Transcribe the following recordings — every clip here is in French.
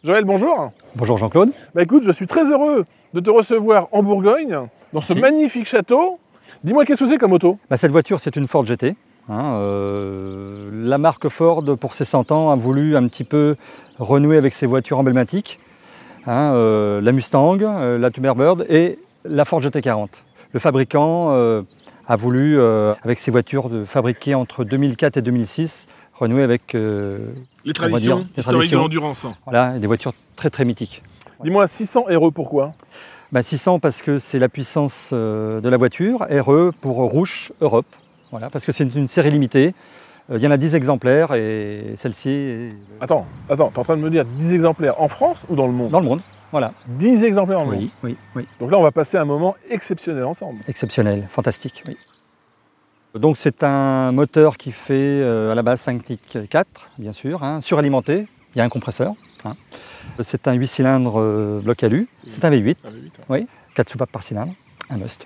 Joël, bonjour. Bonjour Jean-Claude. Bah écoute, je suis très heureux de te recevoir en Bourgogne, dans ce magnifique château. Dis-moi, qu'est-ce que c'est comme auto? Cette voiture, c'est une Ford GT. La marque Ford, pour ses 100 ans, a voulu un petit peu renouer avec ses voitures emblématiques. La Mustang, la Thunderbird et la Ford GT40. Le fabricant a voulu, avec ses voitures fabriquées entre 2004 et 2006, renouer avec les traditions historiques de l'endurance. Voilà, des voitures très très mythiques. Dis-moi, 600 RE, pourquoi? 600 parce que c'est la puissance de la voiture, RE pour Rouge Europe, voilà, parce que c'est une série limitée. Il y en a 10 exemplaires et celle-ci est... Attends, tu es en train de me dire 10 exemplaires en France ou dans le monde? Dans le monde, voilà. 10 exemplaires dans le monde? Oui. Donc là, on va passer un moment exceptionnel ensemble. Exceptionnel, fantastique, oui. Donc c'est un moteur qui fait à la base 5 4, bien sûr, suralimenté, il y a un compresseur. C'est un 8 cylindres bloc alu, c'est un V8, oui, 4 soupapes par cylindre, un must.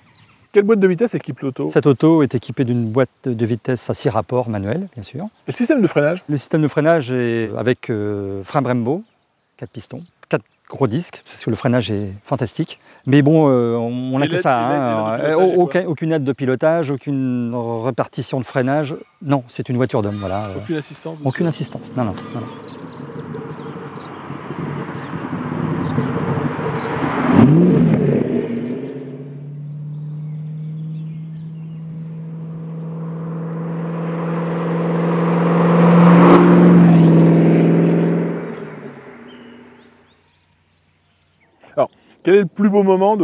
Quelle boîte de vitesse équipe l'auto? Cette auto est équipée d'une boîte de vitesse à 6 rapports manuel, bien sûr. Et le système de freinage? Le système de freinage est avec frein Brembo, 4 pistons, 4 gros disques, parce que le freinage est fantastique. Mais bon, on n'a que ça, aucune aide de pilotage, aucune répartition de freinage. Non, c'est une voiture d'homme, voilà. Aucune assistance? Aucune assistance, non. Alors, quel est le plus beau moment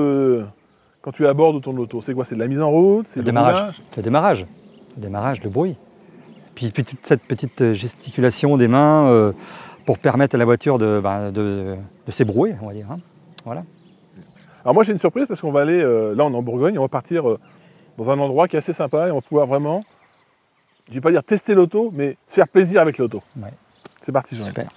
quand tu es à bord de ton auto? C'est quoi? C'est de la mise en route? C'est le démarrage? C'est le démarrage. Le démarrage, le bruit. Puis toute cette petite gesticulation des mains pour permettre à la voiture de s'ébrouer, on va dire. Voilà. Alors moi j'ai une surprise parce qu'on va aller, là on est en Bourgogne, on va partir dans un endroit qui est assez sympa et on va pouvoir vraiment, je ne vais pas dire tester l'auto, mais se faire plaisir avec l'auto. Ouais. C'est parti, Joël. Super.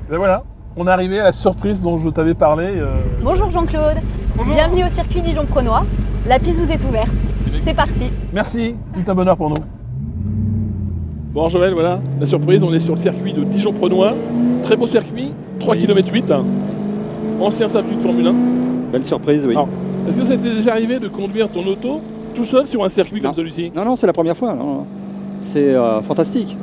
Ben voilà, on est arrivé à la surprise dont je t'avais parlé. Bonjour Jean-Claude, bienvenue au circuit Dijon-Prenois. La piste vous est ouverte, c'est parti. Merci, c'est tout un bonheur pour nous. Bon Joël, voilà, la surprise, on est sur le circuit de Dijon-Prenois. Très beau circuit, 3 km 8, ancien circuit de Formule 1. Belle surprise, oui. Alors, est-ce que ça t'est déjà arrivé de conduire ton auto tout seul sur un circuit comme celui-ci? Non, c'est la première fois. C'est fantastique.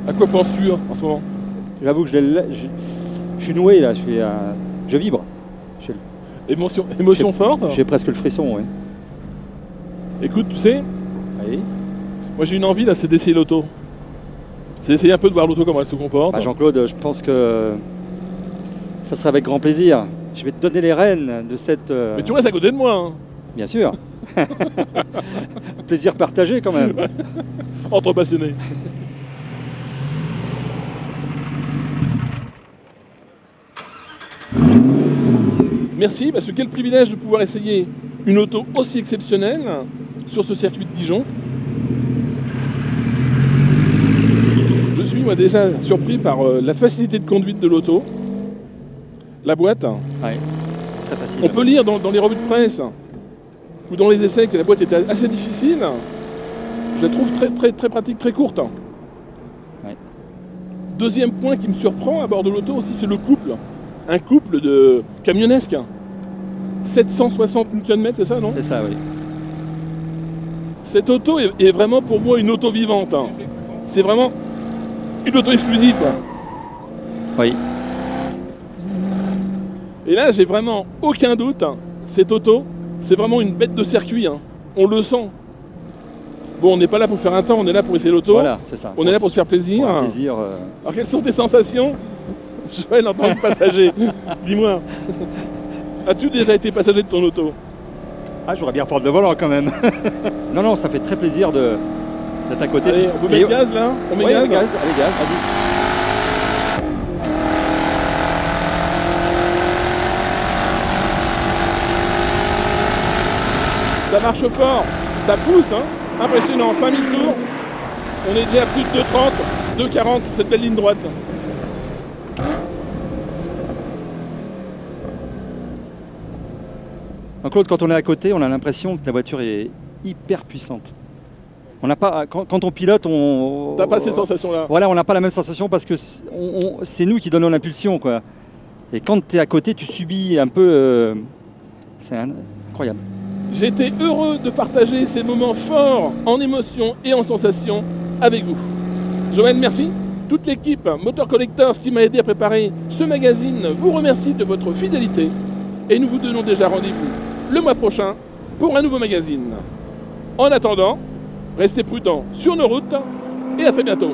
À quoi penses-tu en ce moment? J'avoue que je suis noué là, je vibre. Émotion forte? J'ai presque le frisson, oui. Écoute, tu sais, Oui. moi j'ai une envie là, c'est d'essayer l'auto. C'est d'essayer un peu de voir l'auto comment elle se comporte. Jean-Claude, je pense que ça sera avec grand plaisir. Je vais te donner les rênes de cette... Mais tu restes à côté de moi. Bien sûr. Plaisir partagé quand même. Entre passionnés. Merci, parce que quel privilège de pouvoir essayer une auto aussi exceptionnelle sur ce circuit de Dijon. Je suis moi déjà surpris par la facilité de conduite de l'auto. La boîte. Ouais, très facile. On peut lire dans les revues de presse ou dans les essais que la boîte était assez difficile. Je la trouve très pratique, très courte. Ouais. Deuxième point qui me surprend à bord de l'auto aussi, c'est le couple. Un couple de camionnesques. 760 Nm, c'est ça, non? C'est ça, oui. Cette auto est vraiment pour moi une auto vivante. C'est vraiment une auto exclusive. Oui. Et là, j'ai vraiment aucun doute. Cette auto, c'est vraiment une bête de circuit. On le sent. Bon, on n'est pas là pour faire un temps, on est là pour essayer l'auto. Voilà, c'est ça. On est là pour se faire plaisir. Pour plaisir Alors, quelles sont tes sensations, Joël, en tant que passager? Dis-moi. As-tu déjà été passager de ton auto? Ah, j'aurais bien reprendre le volant quand même. Non, non, ça fait très plaisir d'être à côté. Allez, on peut mettre gaz là? On met Oui, gaz, allez, gaz, vas-y. Ça marche fort, ça pousse, hein. Impressionnant, 5000 tours. On est déjà à plus de 2,30, 2,40 sur cette belle ligne droite. Donc, Claude, quand on est à côté, on a l'impression que la voiture est hyper puissante. On n'a pas, quand on pilote, on... T'as pas ces sensations-là? Voilà, on n'a pas la même sensation parce que c'est nous qui donnons l'impulsion, quoi. Et quand tu es à côté, tu subis un peu... c'est incroyable. J'ai été heureux de partager ces moments forts en émotion et en sensation avec vous. Joël, merci. Toute l'équipe Motor Collectors qui m'a aidé à préparer ce magazine vous remercie de votre fidélité et nous vous donnons déjà rendez-vous le mois prochain pour un nouveau magazine. En attendant, restez prudents sur nos routes et à très bientôt.